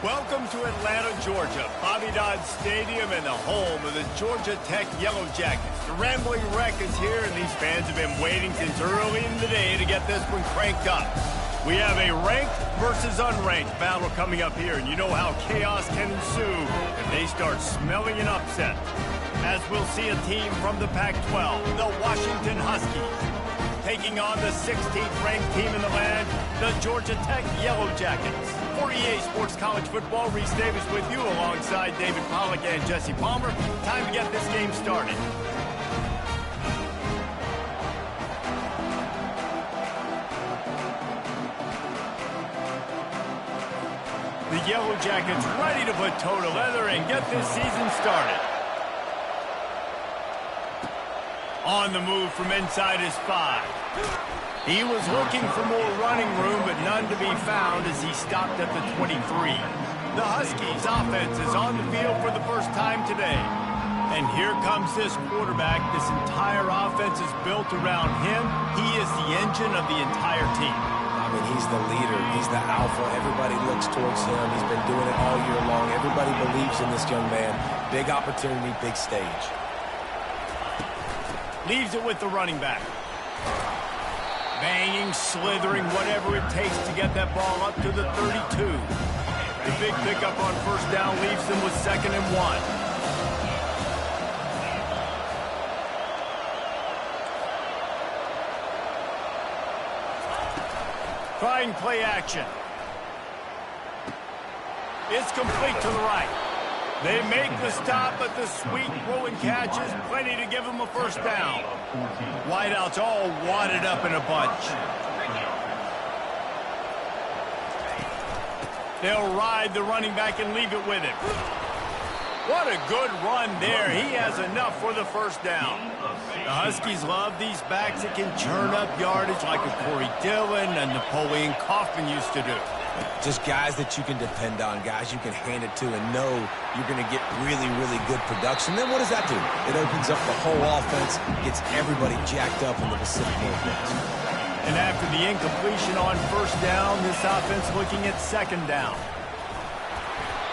Welcome to Atlanta, Georgia, Bobby Dodd Stadium and the home of the Georgia Tech Yellow Jackets. The Rambling Wreck is here, and these fans have been waiting since early in the day to get this one cranked up. We have a ranked versus unranked battle coming up here, and you know how chaos can ensue if they start smelling an upset. As we'll see a team from the Pac-12, the Washington Huskies, taking on the 16th ranked team in the land, the Georgia Tech Yellow Jackets. For EA Sports College Football, Reese Davis with you alongside David Pollack and Jesse Palmer. Time to get this game started. The Yellow Jackets ready to put toe to leather and get this season started. On the move from inside his 5. He was looking for more running room, but none to be found as he stopped at the 23. The Huskies offense is on the field for the first time today. And here comes this quarterback. This entire offense is built around him. He is the engine of the entire team. I mean, he's the leader. He's the alpha. Everybody looks towards him. He's been doing it all year long. Everybody believes in this young man. Big opportunity, big stage. Leaves it with the running back. Banging, slithering, whatever it takes to get that ball up to the 32. The big pickup on first down leaves them with 2nd and 1. Trying play action. It's complete to the right. They make the stop, but the sweet throw and catch is plenty to give them a first down. Wideouts all wadded up in a bunch. They'll ride the running back and leave it with him. What a good run there. He has enough for the first down. The Huskies love these backs that can churn up yardage like a Corey Dillon and Napoleon Kaufman used to do. Just guys that you can depend on, guys you can hand it to and know you're going to get really, really good production. Then what does that do? It opens up the whole offense, gets everybody jacked up in the Pacific Northwest. And after the incompletion on first down, this offense looking at 2nd down.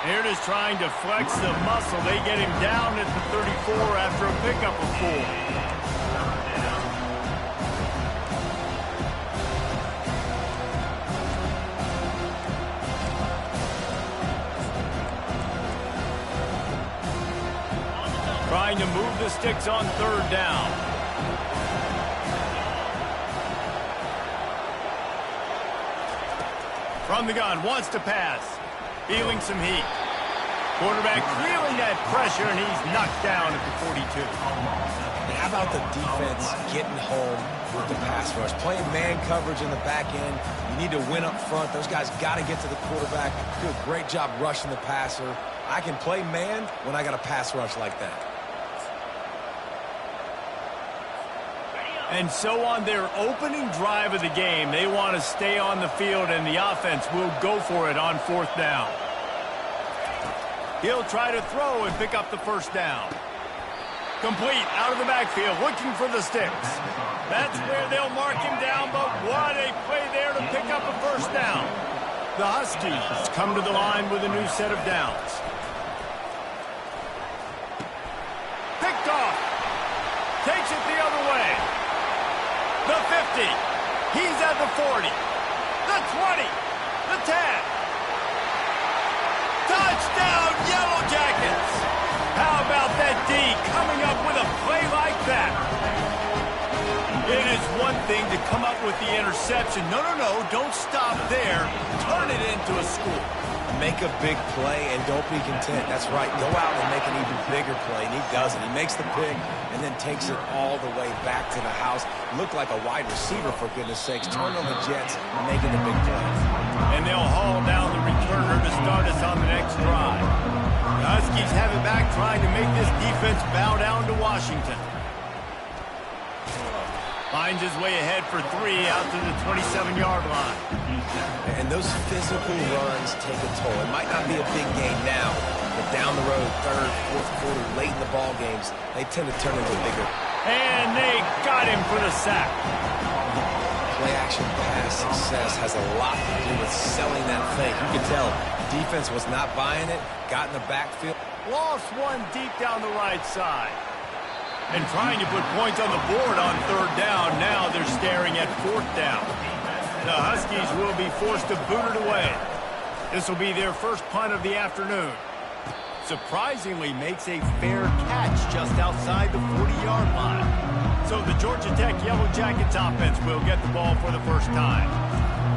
They're just trying to flex the muscle. They get him down at the 34 after a pickup of 4. Trying to move the sticks on 3rd down. From the gun, wants to pass. Feeling some heat. Quarterback feeling that pressure, and he's knocked down at the 42. How about the defense getting home with the pass rush? Playing man coverage in the back end. You need to win up front. Those guys got to get to the quarterback. Do a great job rushing the passer. I can play man when I got a pass rush like that. And so on their opening drive of the game, they want to stay on the field, and the offense will go for it on 4th down. He'll try to throw and pick up the first down. Complete out of the backfield, looking for the sticks. That's where they'll mark him down, but what a play there to pick up a first down. The Huskies come to the line with a new set of downs. Picked off. Takes it the other way. The 50. He's at the 40. The 20. The 10. Touchdown, Yellow Jackets. How about that D coming up with a play like that? It is one thing to come up with the interception. No, don't stop there. Turn it into a score. Make a big play and don't be content. That's right. Go out and make an even bigger play, and he does it. He makes the pick and then takes it all the way back to the house. Looked like a wide receiver, for goodness sakes. Turn on the Jets and making the big play. And they'll haul down the returner to start us on the next drive. The Huskies have it back, trying to make this defense bow down to Washington. Finds his way ahead for 3 out to the 27-yard line. And those physical runs take a toll. It might not be a big game now, but down the road, 3rd, 4th quarter, late in the ball games, they tend to turn into bigger. And they got him for the sack. play-action pass success has a lot to do with selling that fake. You can tell defense was not buying it, got in the backfield. Lost one deep down the right side. And trying to put points on the board on third down. Now they're staring at fourth down. The Huskies will be forced to boot it away. This will be their first punt of the afternoon. Surprisingly makes a fair catch just outside the 40-yard line. So the Georgia Tech Yellow Jackets offense will get the ball for the first time.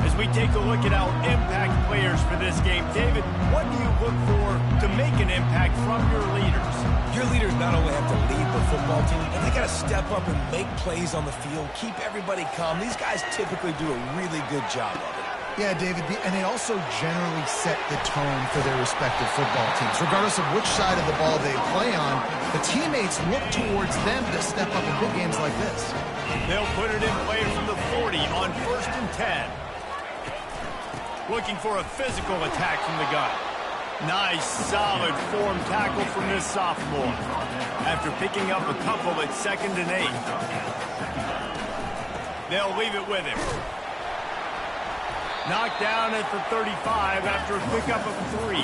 As we take a look at our impact players for this game, David, what do you look for to make an impact from your leaders? Your leaders not only have to lead the football team, but they got to step up and make plays on the field, keep everybody calm. These guys typically do a really good job of it. Yeah, David, and they also generally set the tone for their respective football teams. Regardless of which side of the ball they play on, the teammates look towards them to step up in big games like this. They'll put it in play from the 40 on 1st and 10. Looking for a physical attack from the gun. Nice, solid form tackle from this sophomore. After picking up a couple at 2nd and 8. They'll leave it with him. Knocked down at the 35 after a pickup of 3.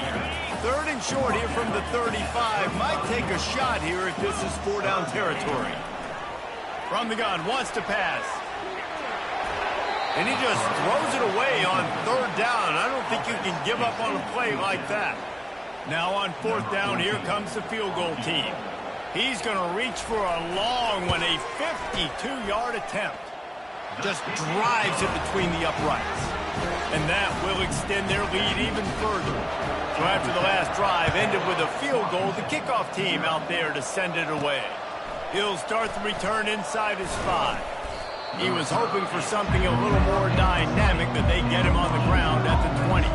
3rd and short here from the 35. Might take a shot here if this is 4-down territory. From the gun, wants to pass. And he just throws it away on 3rd down. I don't think you can give up on a play like that. Now on 4th down, here comes the field goal team. He's going to reach for a long one, a 52-yard attempt. Just drives it between the uprights. And that will extend their lead even further. So after the last drive ended with a field goal, the kickoff team out there to send it away. He'll start the return inside his 5. He was hoping for something a little more dynamic, but they get him on the ground at the 20.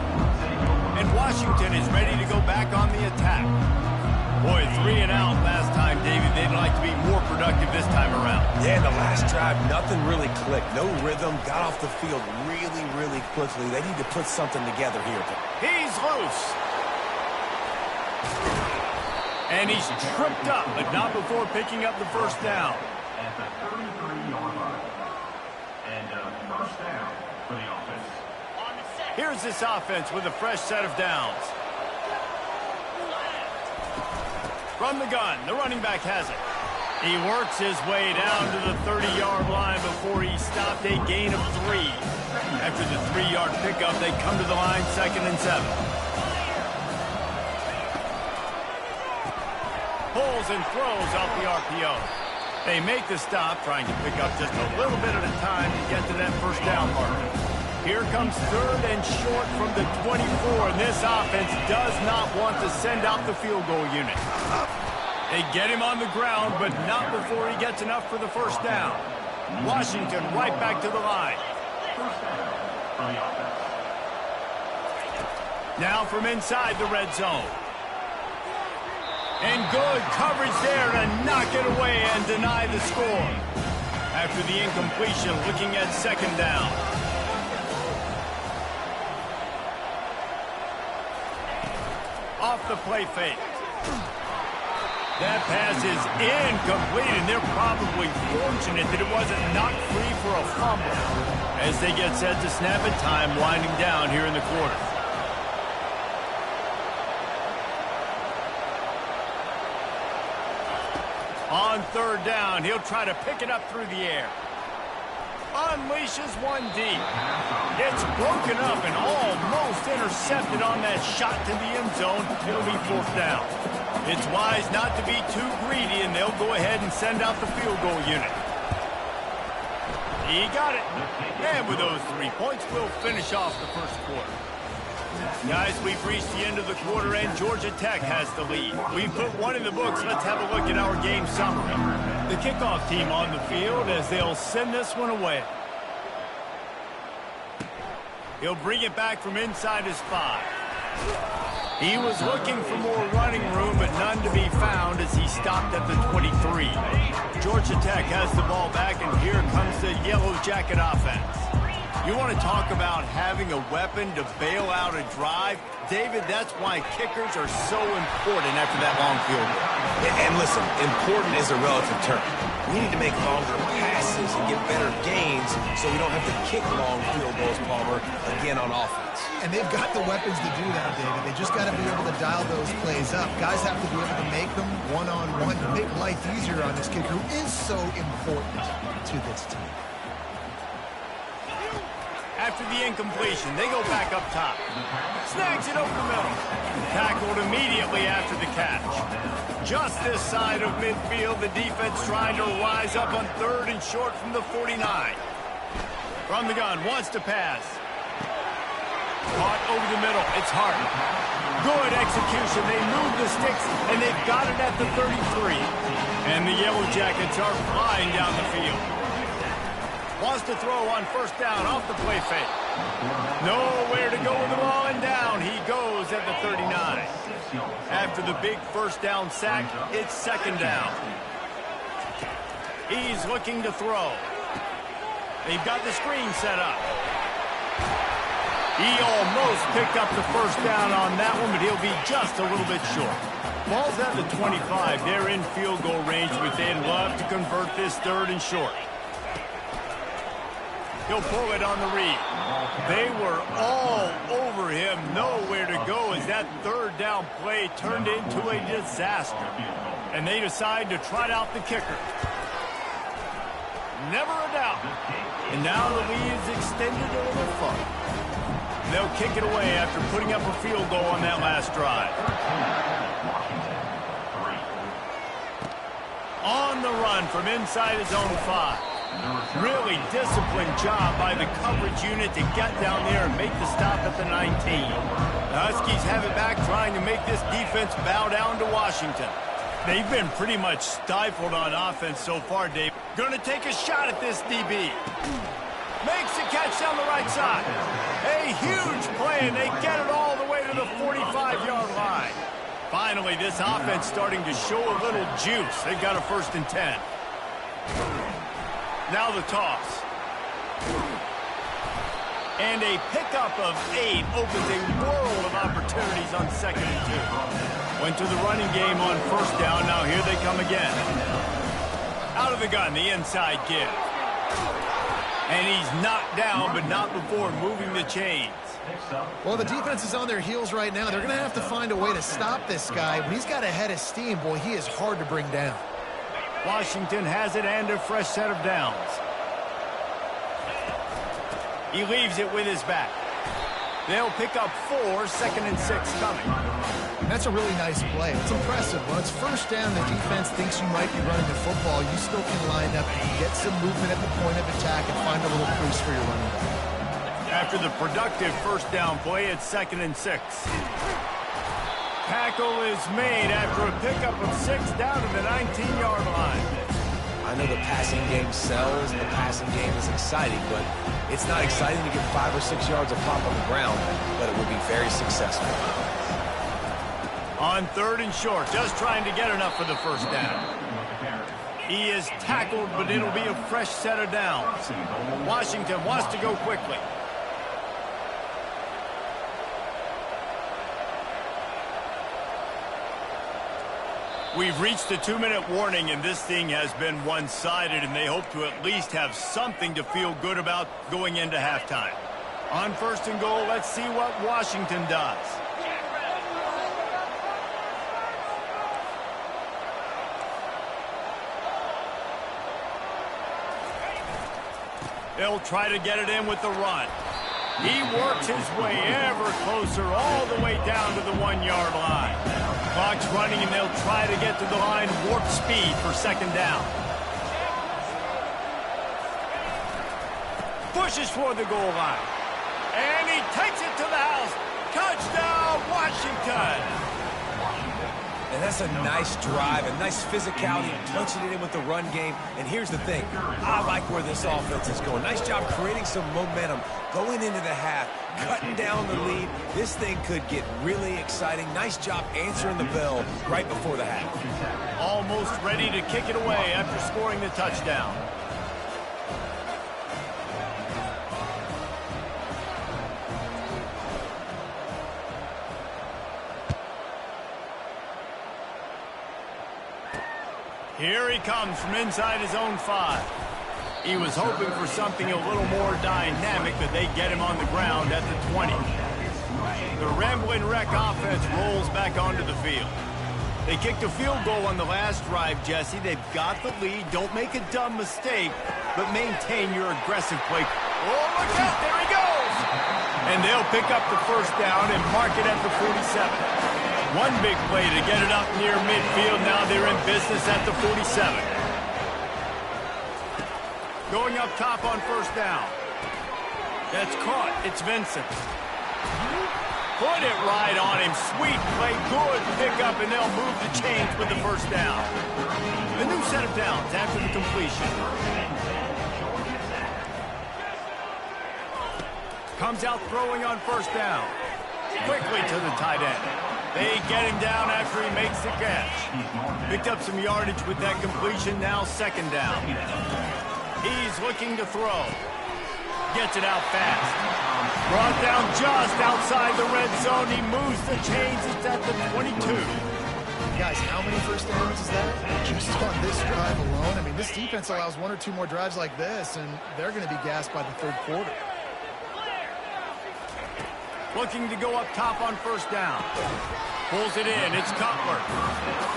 And Washington is ready to go back on the attack. Boy, 3 and out last time, David. They'd like to be more productive this time around. Yeah, the last drive, nothing really clicked. No rhythm, got off the field really, really quickly. They need to put something together here. He's loose. And he's tripped up, but not before picking up the first down. At the 33-yard line. And first down for the offense. Here's this offense with a fresh set of downs. From the gun, the running back has it. He works his way down to the 30-yard line before he stopped a gain of 3. After the 3-yard pickup, they come to the line 2nd and 7. Pulls and throws out the RPO. They make the stop, trying to pick up just a little bit at a time to get to that first down marker. Here comes 3rd and short from the 24, and this offense does not want to send out the field goal unit. They get him on the ground, but not before he gets enough for the first down. Washington right back to the line. First down for the offense. Now from inside the red zone. And good coverage there to knock it away and deny the score. After the incompletion, looking at 2nd down. Off the play fake. That pass is incomplete, and they're probably fortunate that it wasn't knocked free for a fumble. As they get set to snap it, time winding down here in the quarter. On 3rd down, he'll try to pick it up through the air. Unleashes one deep. It's broken up and almost intercepted on that shot to the end zone. It'll be 4th down. It's wise not to be too greedy, and they'll go ahead and send out the field goal unit. He got it. And with those 3 points, we'll finish off the first quarter. Guys, we've reached the end of the quarter, and Georgia Tech has the lead. We've put one in the books. Let's have a look at our game summary. The kickoff team on the field as they'll send this one away. He'll bring it back from inside his 5. He was looking for more running room, but none to be found as he stopped at the 23. Georgia Tech has the ball back, and here comes the Yellow Jacket offense. You want to talk about having a weapon to bail out a drive? David, that's why kickers are so important after that long field goal. And listen, important is a relative term. We need to make longer passes and get better gains so we don't have to kick long field goals, Palmer, again on offense. And they've got the weapons to do that, David. They just got to be able to dial those plays up. Guys have to be able to make them one-on-one to make life easier on this kicker who is so important to this team. After the incompletion, they go back up top. Snags it over the middle. Tackled immediately after the catch. Just this side of midfield, the defense trying to rise up on 3rd and short from the 49. From the gun, wants to pass. Caught over the middle. It's Hart. Good execution. They move the sticks, and they've got it at the 33. And the Yellow Jackets are flying down the field. Wants to throw on 1st down off the play fake. Nowhere to go with the ball, and down he goes at the 39. After the big 1st down sack, it's 2nd down. He's looking to throw. They've got the screen set up. He almost picked up the 1st down on that one, but he'll be just a little bit short. Ball's at the 25. They're in field goal range, but they'd love to convert this 3rd and short. He'll pull it on the read. They were all over him. Nowhere to go as that 3rd down play turned into a disaster. And they decide to trot out the kicker. Never a doubt. And now the lead is extended a little further. They'll kick it away after putting up a field goal on that last drive. On the run from inside his own 5. Really disciplined job by the coverage unit to get down there and make the stop at the 19. The Huskies have it back, trying to make this defense bow down to Washington. They've been pretty much stifled on offense so far, Dave. Going to take a shot at this DB. Makes the catch down the right side. A huge play, and they get it all the way to the 45-yard line. Finally, this offense starting to show a little juice. They've got a 1st and 10. Now the toss. And a pickup of 8 opens a world of opportunities on 2nd and 2. Went to the running game on 1st down. Now here they come again. Out of the gun, the inside give. And he's knocked down, but not before moving the chains. Well, the defense is on their heels right now. They're going to have to find a way to stop this guy. When he's got a head of steam, boy, he is hard to bring down. Washington has it and a fresh set of downs. He leaves it with his back. They'll pick up 4, 2nd and 6 coming. That's a really nice play. It's impressive. When it's 1st down, the defense thinks you might be running the football. You still can line up and get some movement at the point of attack and find a little crease for your running back. After the productive 1st down play, it's 2nd and 6. Tackle is made after a pickup of 6 down to the 19-yard line. I know the passing game sells, and the passing game is exciting, but it's not exciting to get 5 or 6 yards of pop on the ground, but it will be very successful. On 3rd and short, just trying to get enough for the 1st down. He is tackled, but it'll be a fresh set of downs. Washington wants to go quickly. We've reached the 2-minute warning, and this thing has been one-sided, and they hope to at least have something to feel good about going into halftime. On 1st and goal, let's see what Washington does. They'll try to get it in with the run. He works his way ever closer all the way down to the 1-yard line. Clock's running, and they'll try to get to the line warp speed for 2nd down. Pushes for the goal line. And he takes it to the house. Touchdown, Washington! And that's a nice drive, a nice physicality, punching it in with the run game. And here's the thing. I like where this offense is going. Nice job creating some momentum, going into the half, cutting down the lead. This thing could get really exciting. Nice job answering the bell right before the half. Almost ready to kick it away after scoring the touchdown. Here he comes from inside his own 5. He was hoping for something a little more dynamic, but they get him on the ground at the 20. The Ramblin' Wreck offense rolls back onto the field. They kicked a field goal on the last drive, Jesse. They've got the lead. Don't make a dumb mistake, but maintain your aggressive play. Oh, look out. There he goes. And they'll pick up the first down and mark it at the 47. One big play to get it up near midfield. Now they're in business at the 47. Going up top on first down. That's caught. It's Vincent. Put it right on him. Sweet play. Good pickup, and they'll move the chains with the first down. A new set of downs after the completion. Comes out throwing on first down. Quickly to the tight end. They get him down after he makes the catch. Picked up some yardage with that completion. Now second down. He's looking to throw. Gets it out fast. Brought down just outside the red zone. He moves the chains. It's at the 22. Guys, how many first downs is that? Just on this drive alone. I mean, this defense allows 1 or 2 more drives like this, and they're going to be gassed by the third quarter. Looking to go up top on first down. Pulls it in. It's Cutler.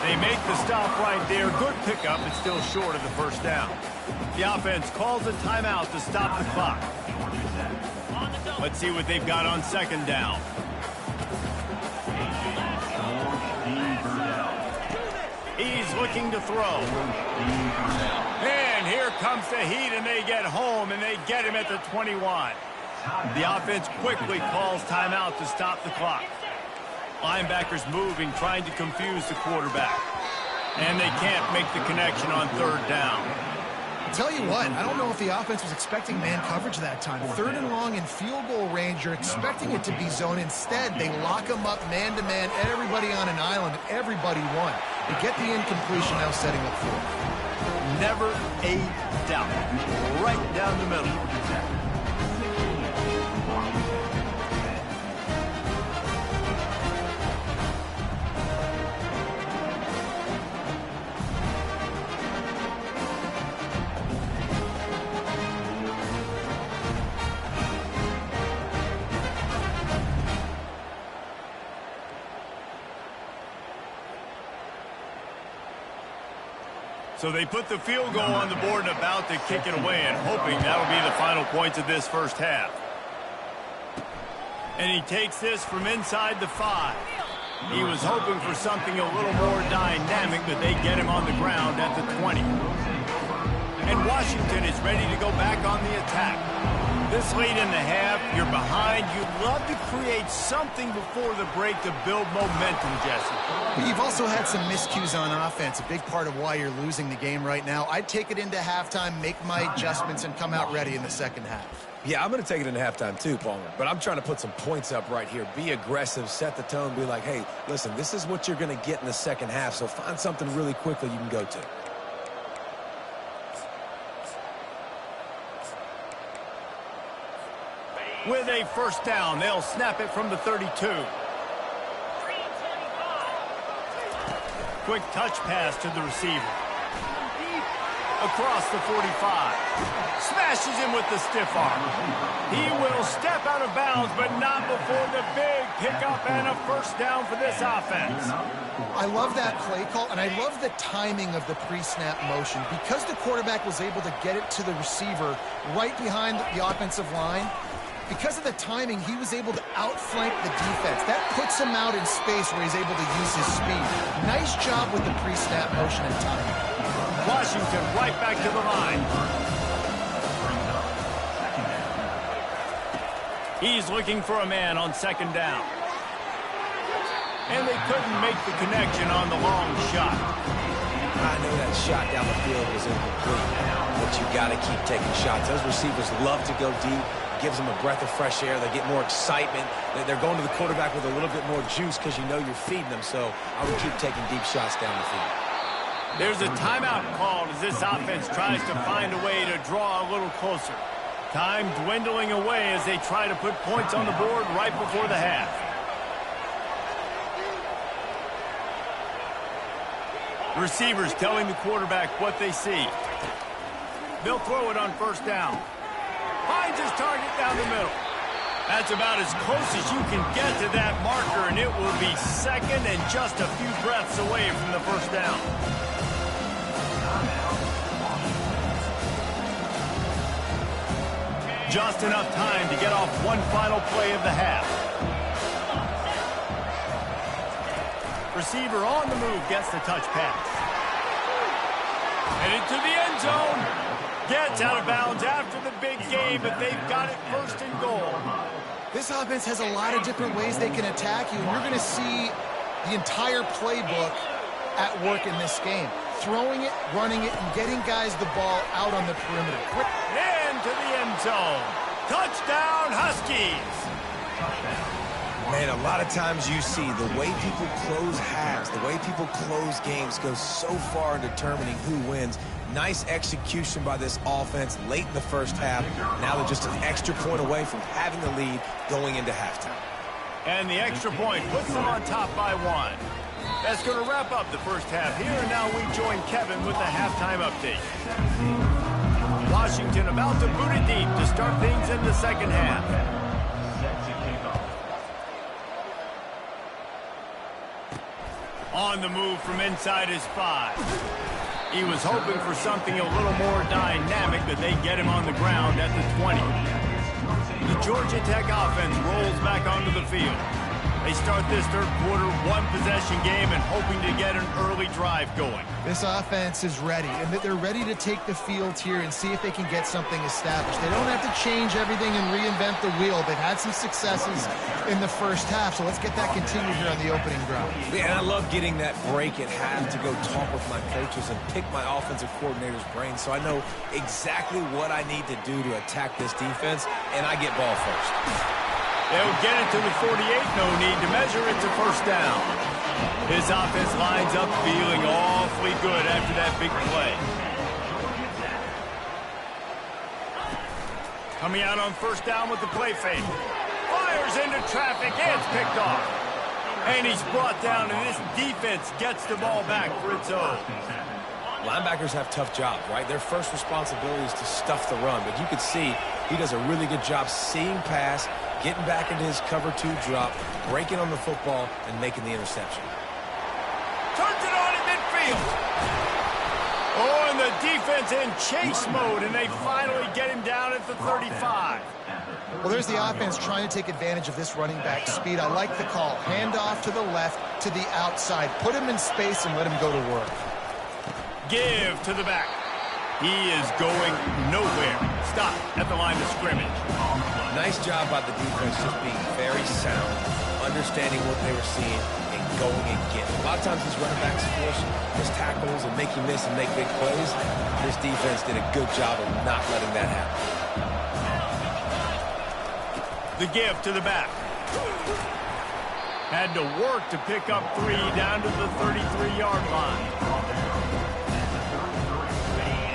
They make the stop right there. Good pickup, but still short of the first down. The offense calls a timeout to stop the clock. Let's see what they've got on second down. He's looking to throw. And here comes the heat, and they get home, and they get him at the 21. The offense quickly calls timeout to stop the clock. Linebackers moving, trying to confuse the quarterback. And they can't make the connection on third down. Tell you what, I don't know if the offense was expecting man coverage that time. Third and long in field goal range, you're expecting it to be zone. Instead, they lock them up man-to-man, everybody on an island, everybody won. They get the incompletion, now setting up for it. Never a doubt. Right down the middle. So they put the field goal on the board and about to kick it away, and hoping that'll be the final points of this first half. And he takes this from inside the 5. He was hoping for something a little more dynamic, but they get him on the ground at the 20. And Washington is ready to go back on the attack. This late in the half, you're behind. You'd love to create something before the break to build momentum, Jesse. But you've also had some miscues on offense, a big part of why you're losing the game right now. I'd take it into halftime, make my adjustments, and come out ready in the second half. Yeah, I'm going to take it into halftime too, Palmer. But I'm trying to put some points up right here. Be aggressive, set the tone, be like, hey, listen, this is what you're going to get in the second half, so find something really quickly you can go to. With a first down, they'll snap it from the 32. Quick touch pass to the receiver. Across the 45. Smashes him with the stiff arm. He will step out of bounds, but not before the big pickup and a first down for this offense. I love that play call, and I love the timing of the pre-snap motion. Because the quarterback was able to get it to the receiver right behind the offensive line, because of the timing, he was able to outflank the defense. That puts him out in space where he's able to use his speed. Nice job with the pre-snap motion and timing. Washington right back to the line. He's looking for a man on second down. And they couldn't make the connection on the long shot. I know that shot down the field was incomplete, but you got to keep taking shots. Those receivers love to go deep. Gives them a breath of fresh air. They get more excitement. They're going to the quarterback with a little bit more juice because you know you're feeding them. So I would keep taking deep shots down the field. There's a timeout called as this offense tries to find a way to draw a little closer. Time dwindling away as they try to put points on the board right before the half. Receivers telling the quarterback what they see. They'll throw it on first down. Finds his target down the middle. That's about as close as you can get to that marker, and it will be second and just a few breaths away from the first down. Just enough time to get off one final play of the half. Receiver on the move gets the touch pass. And into the end zone. Gets out of bounds after the big game, but they've got it first and goal. This offense has a lot of different ways they can attack you, and you're going to see the entire playbook at work in this game. Throwing it, running it, and getting guys the ball out on the perimeter. Into the end zone. Touchdown, Huskies. Man, a lot of times you see the way people close halves, the way people close games goes so far in determining who wins. Nice execution by this offense late in the first half. Now they're just an extra point away from having the lead going into halftime. And the extra point puts them on top by 1. That's going to wrap up the first half here, and now we join Kevin with the halftime update. Washington about to boot it deep to start things in the second half. On the move from inside his 5. He was hoping for something a little more dynamic, but they get him on the ground at the 20. The Georgia Tech offense rolls back onto the field. They start this third quarter one-possession game and hoping to get an early drive going. This offense is ready, and they're ready to take the field here and see if they can get something established. They don't have to change everything and reinvent the wheel. They've had some successes in the first half, so let's get that continued here on the opening drive. Yeah, and I love getting that break at half to go talk with my coaches and pick my offensive coordinator's brain so I know exactly what I need to do to attack this defense, and I get ball first. They'll get it to the 48, no need to measure it to first down. His offense lines up feeling awfully good after that big play. Coming out on first down with the play fake. Fires into traffic, it's picked off. And he's brought down, and this defense gets the ball back for its own. Linebackers have tough jobs, right? Their first responsibility is to stuff the run, but you can see he does a really good job seeing pass, getting back into his cover 2 drop, breaking on the football, and making the interception. Turns it on in midfield. Oh, and the defense in chase mode, and they finally get him down at the 35. Well, there's the offense trying to take advantage of this running back speed. I like the call. Hand off to the left, to the outside. Put him in space and let him go to work. Give to the back. He is going nowhere. Stop at the line of scrimmage. Nice job by the defense just being very sound, understanding what they were seeing, and going and getting. A lot of times these running backs force missed tackles and make you miss and make big plays. This defense did a good job of not letting that happen. The give to the back. Had to work to pick up 3 down to the 33-yard line.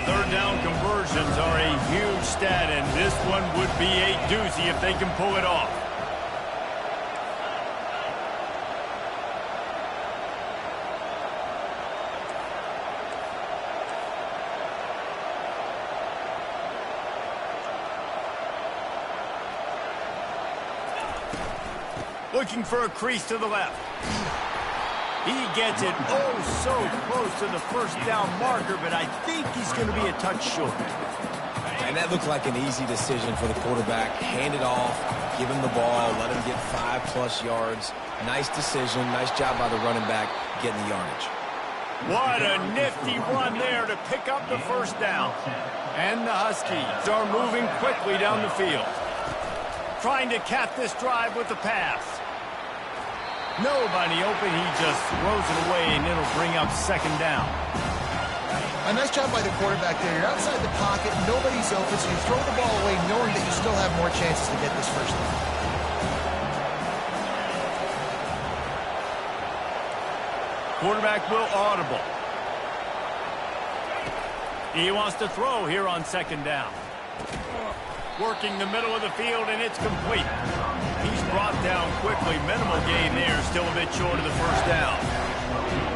Third down conversions are a huge stat, and this one would be a doozy if they can pull it off. Looking for a crease to the left. He gets it so close to the first down marker, but I think he's going to be a touch short. And that looked like an easy decision for the quarterback. Hand it off, give him the ball, let him get 5+ yards. Nice decision. Nice job by the running back getting the yardage. What a nifty run there to pick up the first down. And the Huskies are moving quickly down the field. Trying to cap this drive with the pass. Nobody open, he just throws it away, and it'll bring up second down. A nice job by the quarterback there. You're outside the pocket, nobody's open, so you throw the ball away knowing that you still have more chances to get this first down. Quarterback will audible. He wants to throw here on second down. Working the middle of the field, and it's complete. He's brought down quickly. Minimal gain there. Still a bit short of the first down.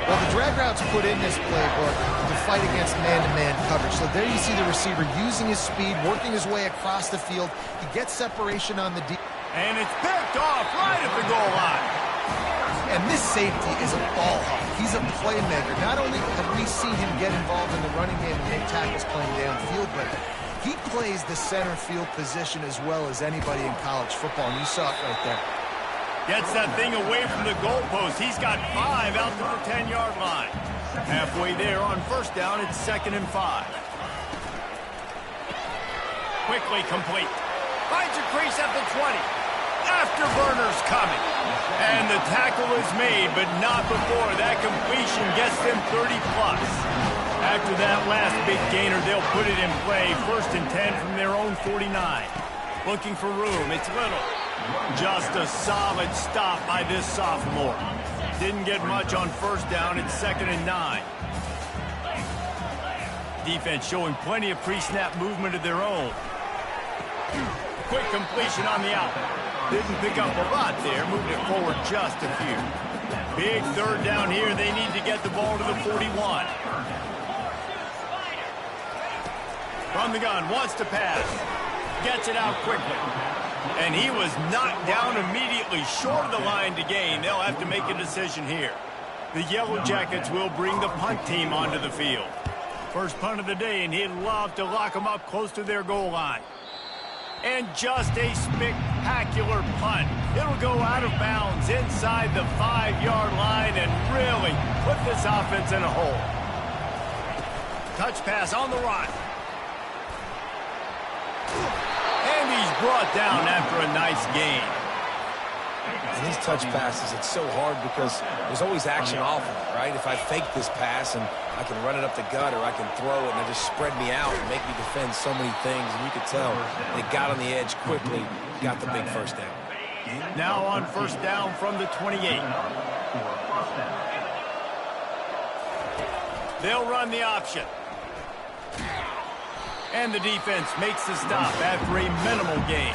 Well, the drag routes put in this playbook to fight against man-to-man coverage. So there you see the receiver using his speed, working his way across the field. He gets separation on the deep. And it's picked off right at the goal line. And this safety is a ball hawk. He's a playmaker. Not only have we seen him get involved in the running game and make tackles playing downfield, but he plays the center field position as well as anybody in college football, and you saw it right there. Gets that thing away from the goalpost. He's got 5 out to the 10-yard line. Halfway there on first down, it's 2nd and 5. Quickly complete. Finds a crease at the 20. Afterburner's coming. And the tackle is made, but not before that completion gets them 30-plus. After that last big gainer, they'll put it in play. 1st and 10 from their own 49. Looking for room. It's Little. Just a solid stop by this sophomore. Didn't get much on first down. It's 2nd and 9. Defense showing plenty of pre-snap movement of their own. Quick completion on the out. Didn't pick up a lot there. Moved it forward just a few. Big 3rd down here. They need to get the ball to the 41. From the gun. Wants to pass. Gets it out quickly. And he was knocked down immediately short of the line to gain. They'll have to make a decision here. The Yellow Jackets will bring the punt team onto the field. First punt of the day, and he'd love to lock them up close to their goal line. And just a spectacular punt. It'll go out of bounds inside the 5-yard line and really put this offense in a hole. Touch pass on the run. And he's brought down after a nice gain. And these touch passes, it's so hard because there's always action off of it, right? If I fake this pass and I can run it up the gut or I can throw it and they just spread me out and make me defend so many things, and you could tell they got on the edge quickly, got the big first down. Now on first down from the 28. They'll run the option. And the defense makes the stop after a minimal gain.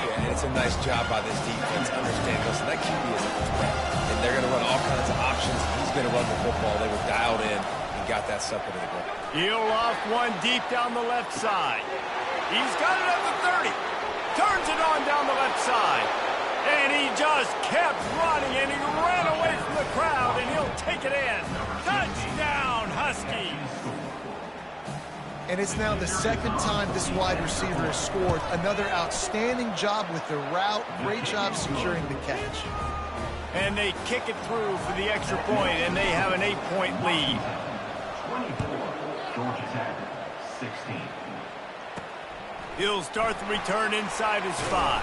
Yeah, and it's a nice job by this defense. Understand, listen, that QB is a threat. And they're going to run all kinds of options. He's going to run the football. They were dialed in and got that sucker to the ground. He'll loft one deep down the left side. He's got it at the 30. Turns it on down the left side. And he just kept running, and he ran away from the crowd, and he'll take it in. Touchdown, Huskies. And it's now the 2nd time this wide receiver has scored. Another outstanding job with the route. Great job securing the catch. And they kick it through for the extra point, and they have an 8-point lead. 24, Georgia Tech, 16. He'll start the return inside his 5.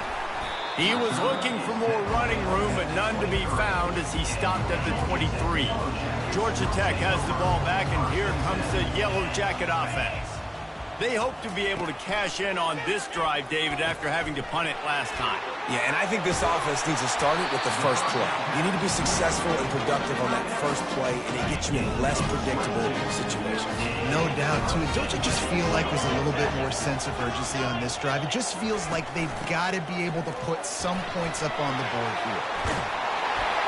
He was looking for more running room, but none to be found as he stopped at the 23. Georgia Tech has the ball back, and here comes the Yellow Jacket offense. They hope to be able to cash in on this drive, David, after having to punt it last time. Yeah, and I think this offense needs to start it with the first play. You need to be successful and productive on that first play, and it gets you in less predictable situations. No doubt, too. Don't you just feel like there's a little bit more sense of urgency on this drive? It just feels like they've got to be able to put some points up on the board here.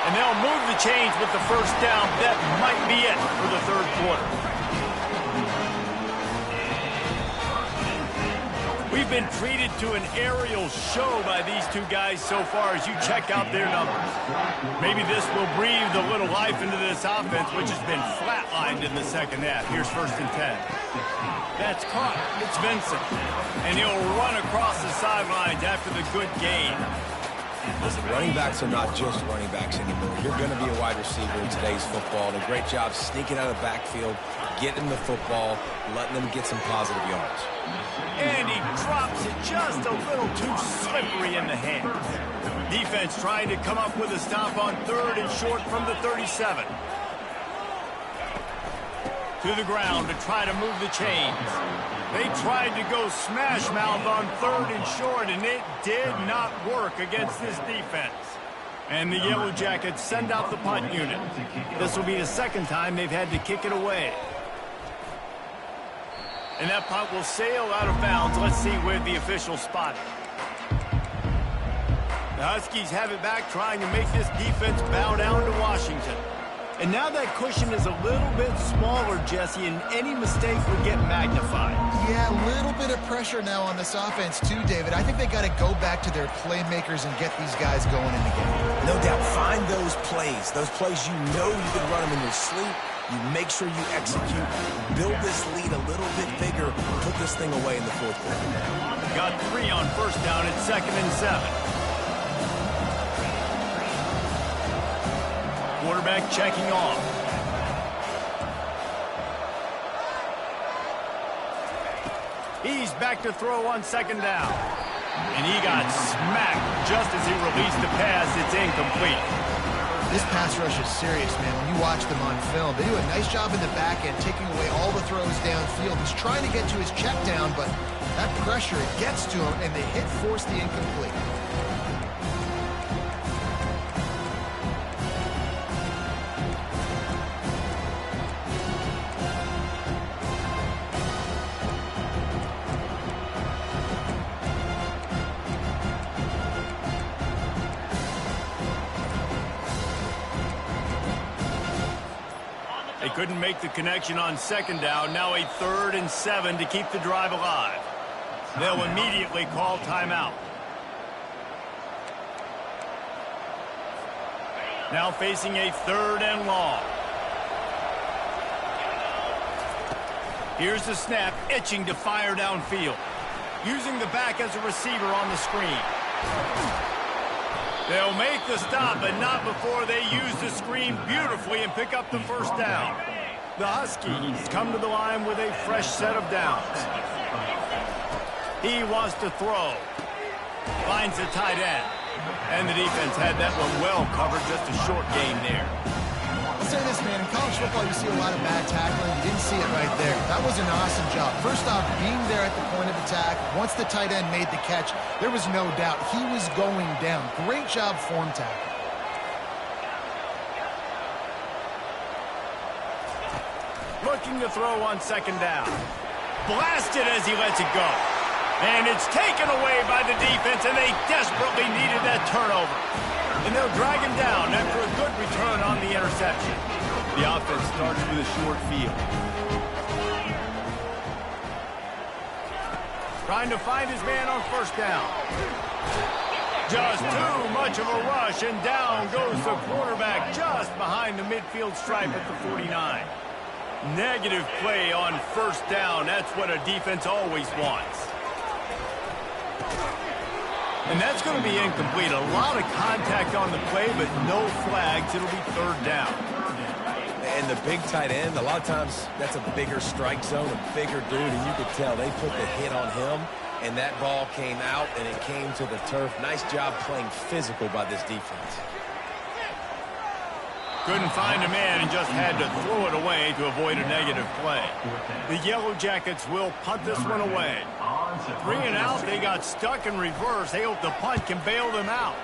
And they'll move the chains with the first down. That might be it for the 3rd quarter. We've been treated to an aerial show by these two guys so far as you check out their numbers. Maybe this will breathe a little life into this offense, which has been flatlined in the 2nd half. Here's 1st and 10. That's caught. It's Vincent. And he'll run across the sidelines after the good gain. Listen, running backs are not just running backs anymore. You're going to be a wide receiver in today's football. And a great job sneaking out of the backfield, getting the football, letting them get some positive yards. And he drops it just a little too slippery in the hand. Defense trying to come up with a stop on 3rd and short from the 37. To the ground to try to move the chains. They tried to go smash mouth on 3rd and short, and it did not work against this defense. And the Yellow Jackets send out the punt unit. This will be the 2nd time they've had to kick it away. And that punt will sail out of bounds. Let's see where the official spot it. The Huskies have it back, trying to make this defense bow down to Washington. And now that cushion is a little bit smaller, Jesse, and any mistake would get magnified. Yeah, a little bit of pressure now on this offense too, David. I think they got to go back to their playmakers and get these guys going in the game. No doubt, find those plays you know you can run them in your sleep. You make sure you execute, build this lead a little bit bigger, put this thing away in the fourth quarter. Got 3 on first down at 2nd and 7. Quarterback checking off. He's back to throw on 2nd down. And he got smacked just as he released the pass. It's incomplete. This pass rush is serious, man. When you watch them on film, they do a nice job in the back end, taking away all the throws downfield. He's trying to get to his check down, but that pressure, it gets to him, and the hit forced the incomplete. They couldn't make the connection on 2nd down. Now a 3rd and 7 to keep the drive alive. They'll immediately call timeout. Now facing a 3rd and long. Here's the snap, itching to fire downfield. Using the back as a receiver on the screen. They'll make the stop, but not before they use the screen beautifully and pick up the first down. The Huskies come to the line with a fresh set of downs. He wants to throw. Finds the tight end. And the defense had that one well covered, just a short gain there. I'll say this, man. In college football, you see a lot of bad tackling. You didn't see it right there. That was an awesome job. First off, being there at the point of attack. Once the tight end made the catch, there was no doubt he was going down. Great job form tackle. Looking to throw on 2nd down. Blasted as he lets it go. And it's taken away by the defense, and they desperately needed that turnover. And they'll drag him down after a good return on the interception. The offense starts with a short field. Trying to find his man on 1st down. Just too much of a rush, and down goes the quarterback just behind the midfield stripe at the 49. Negative play on 1st down. That's what a defense always wants. And that's going to be incomplete. A lot of contact on the play, but no flags. It'll be 3rd down. And the big tight end, a lot of times that's a bigger strike zone, a bigger dude, and you could tell they put the hit on him, and that ball came out, and it came to the turf. Nice job playing physical by this defense. Couldn't find a man and just had to throw it away to avoid a negative play. The Yellow Jackets will punt this one away. 3 and out, they got stuck in reverse. They hope the punt can bail them out.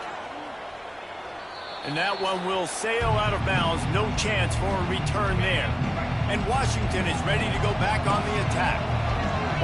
And that one will sail out of bounds. No chance for a return there. And Washington is ready to go back on the attack.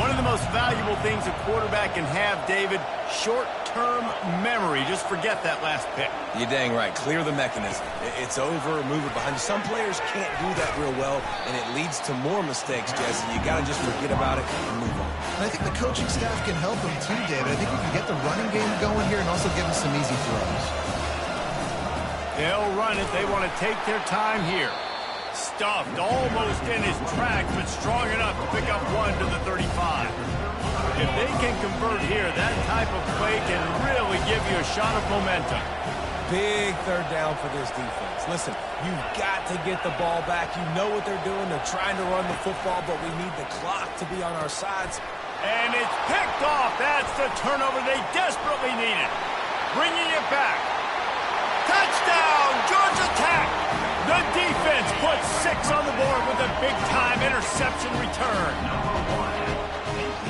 One of the most valuable things a quarterback can have, David, short-term memory. Just forget that last pick. You're dang right. Clear the mechanism. It's over, move it behind you. Some players can't do that real well, and it leads to more mistakes, Jesse. You got to just forget about it and move on. And I think the coaching staff can help them too, David. I think you can get the running game going here and also give them some easy throws. They'll run it. They want to take their time here. Stuffed almost in his tracks, but strong enough to pick up 1 to the 35. If they can convert here, that type of play can really give you a shot of momentum. Big 3rd down for this defense. Listen, you've got to get the ball back. You know what they're doing. They're trying to run the football, but we need the clock to be on our sides. And it's picked off. That's the turnover they desperately needed. Bringing it back. Touchdown, Georgia Tech! The defense puts 6 on the board with a big-time interception return.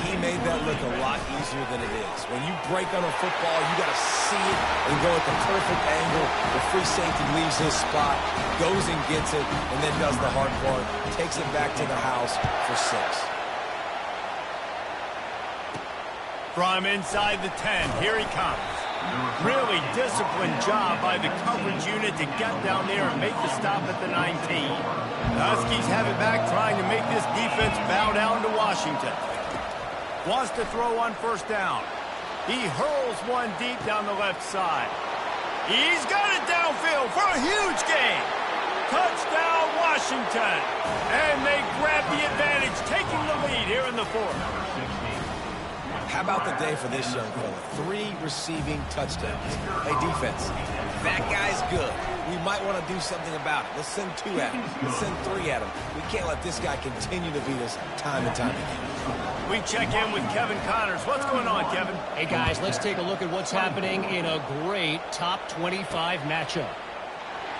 He made that look a lot easier than it is. When you break on a football, you got to see it and go at the perfect angle. The free safety leaves his spot, goes and gets it, and then does the hard part, takes it back to the house for 6. From inside the 10, here he comes. Really disciplined job by the coverage unit to get down there and make the stop at the 19. The Huskies have it back, trying to make this defense bow down to Washington. Wants to throw on first down. He hurls one deep down the left side. He's got it downfield for a huge gain. Touchdown, Washington. And they grab the advantage, taking the lead here in the fourth. How about the day for this young fella? 3 receiving touchdowns. Hey, defense, that guy's good. We might want to do something about it. Let's send 2 at him. Let's send 3 at him. We can't let this guy continue to beat us time and time again. We check in with Kevin Connors. What's going on, Kevin? Hey, guys, let's take a look at what's happening in a great top 25 matchup.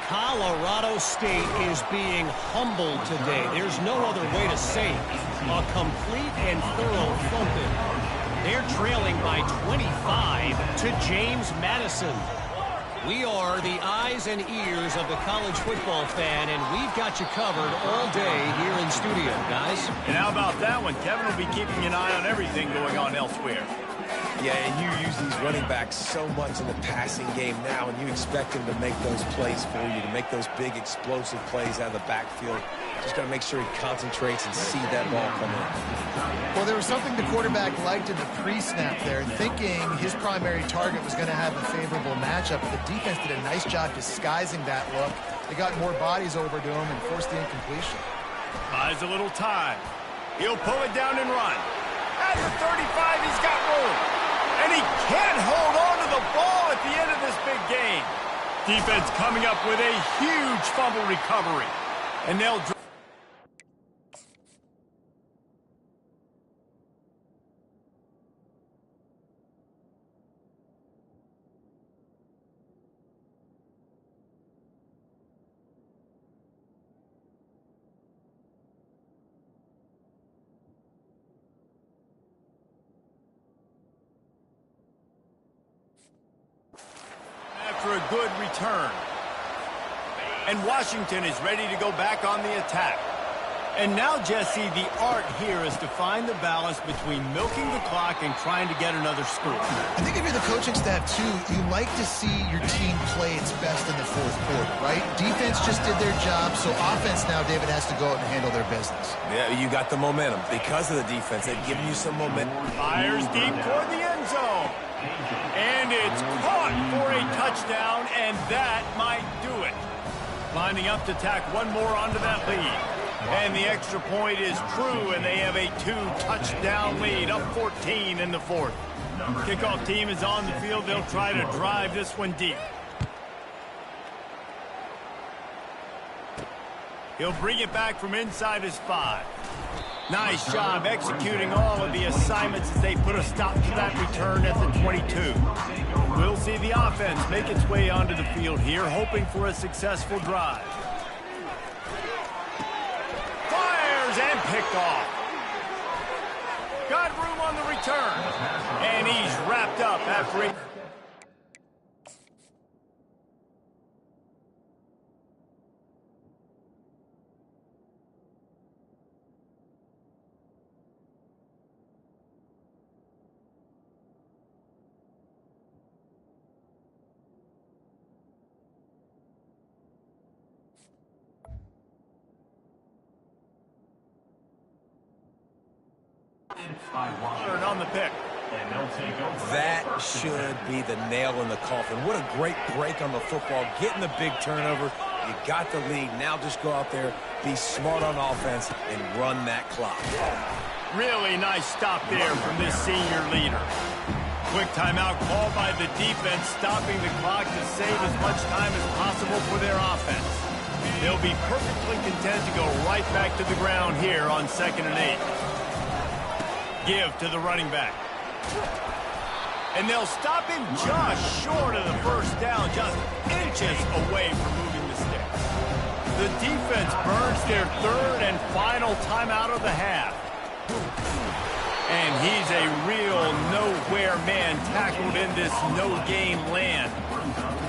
Colorado State is being humbled today. There's no other way to say it. A complete and thorough thumping. They're trailing by 25 to James Madison. We are the eyes and ears of the college football fan, and we've got you covered all day here in studio, guys. And how about that one? Kevin will be keeping an eye on everything going on elsewhere. Yeah, and you use these running backs so much in the passing game now, and you expect them to make those plays for you, to make those big explosive plays out of the backfield. Just got to make sure he concentrates and see that ball come in. Well, there was something the quarterback liked in the pre-snap there, thinking his primary target was going to have a favorable matchup. But the defense did a nice job disguising that look. They got more bodies over to him and forced the incompletion. Buys a little time. He'll pull it down and run. At the 35, he's got room. And he can't hold on to the ball at the end of this big game. Defense coming up with a huge fumble recovery. And they'll... after a good return. And Washington is ready to go back on the attack. And now, Jesse, the art here is to find the balance between milking the clock and trying to get another score. I think if you're the coaching staff, too, you like to see your team play its best in the fourth quarter, right? Defense just did their job, so offense now, David, has to go out and handle their business. Yeah, you got the momentum. Because of the defense, they've given you some momentum. Fires deep toward the end zone. And it's caught for a touchdown, and that might do it. Lining up to tack one more onto that lead. And the extra point is true, and they have a 2-touchdown lead, up 14 in the fourth. Kickoff team is on the field. They'll try to drive this one deep. He'll bring it back from inside his 5. Nice job executing all of the assignments as they put a stop to that return at the 22. We'll see the offense make its way onto the field here, hoping for a successful drive. Fires and picked off. Got room on the return. And he's wrapped up after it. On the pick. That should be the nail in the coffin. What a great break on the football. Getting the big turnover. You got the lead. Now just go out there, be smart on offense, and run that clock. Really nice stop there from this senior leader. Quick timeout called by the defense, stopping the clock to save as much time as possible for their offense. They'll be perfectly content to go right back to the ground here on 2nd and 8. Give to the running back. And they'll stop him just short of the first down, just inches away from moving the sticks. The defense burns their 3rd and final timeout of the half. And he's a real nowhere man tackled in this no-game land.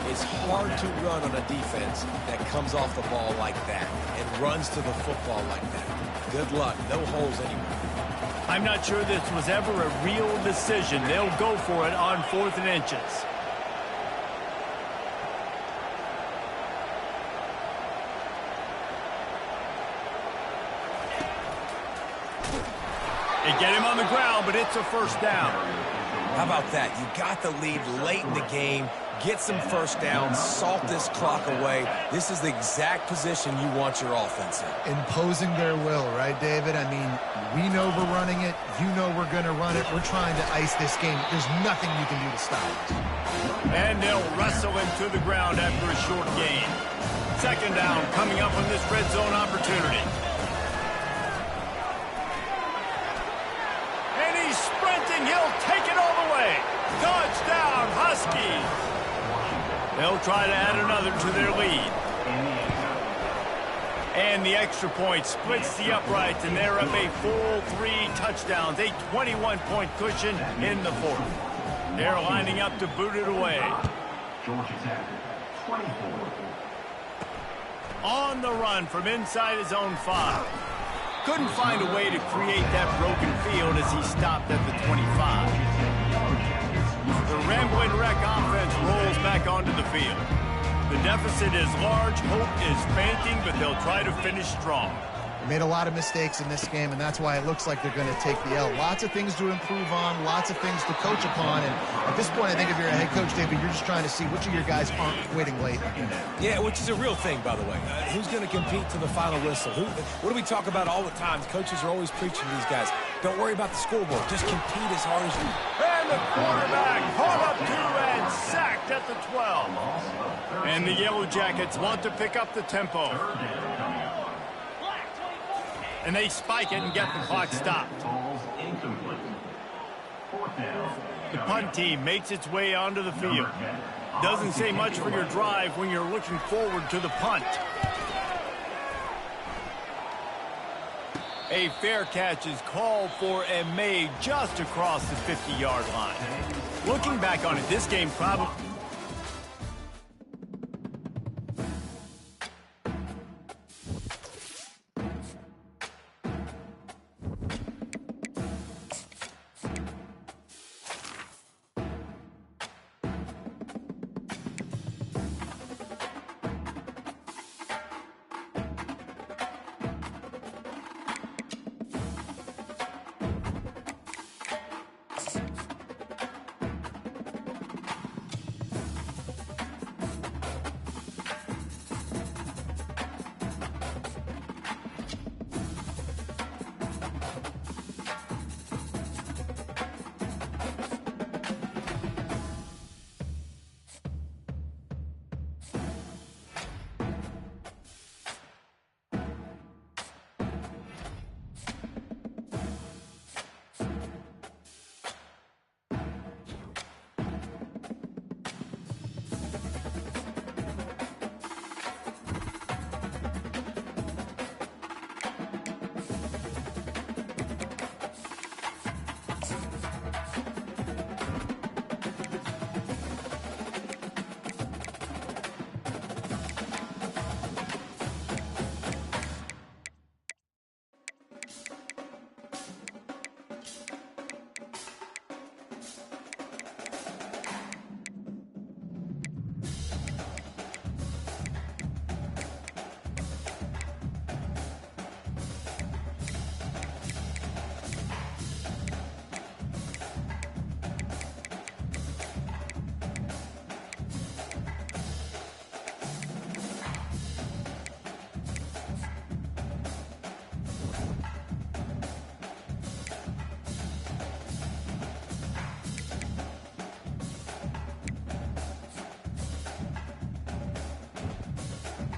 It's hard to run on a defense that comes off the ball like that and runs to the football like that. Good luck. No holes anywhere. I'm not sure this was ever a real decision. They'll go for it on 4th and inches. They get him on the ground, but it's a first down. How about that? You got the lead late in the game. Get some first downs, salt this clock away. This is the exact position you want your offense in. Imposing their will, right, David? I mean, we know we're running it. You know we're going to run it. We're trying to ice this game. There's nothing you can do to stop it. And they'll wrestle him to the ground after a short gain. Second down coming up on this red zone opportunity. And he's sprinting. He'll take it all the way. Touchdown, Huskies. They'll try to add another to their lead. And the extra point splits the uprights, and they're up a full 3 touchdowns, a 21-point cushion in the fourth. They're lining up to boot it away. Georgia Tech, 24. On the run from inside his own 5. Couldn't find a way to create that broken field as he stopped at the 25. The Rambling Wreck offense rolls back onto the field. The deficit is large, hope is fainting, but they'll try to finish strong. They made a lot of mistakes in this game, and that's why it looks like they're going to take the L. Lots of things to improve on, lots of things to coach upon, and at this point, I think if you're a head coach, David, you're just trying to see which of your guys aren't quitting late. Yeah, which is a real thing, by the way. Who's going to compete to the final whistle? What do we talk about all the time? Coaches are always preaching to these guys. Don't worry about the scoreboard. Just compete as hard as you can. And the quarterback pulled up 2 and sacked at the 12. And the Yellow Jackets want to pick up the tempo. And they spike it and get the clock stopped. The punt team makes its way onto the field. Doesn't say much for your drive when you're looking forward to the punt. A fair catch is called for and made just across the 50-yard line. Looking back on it, this game probably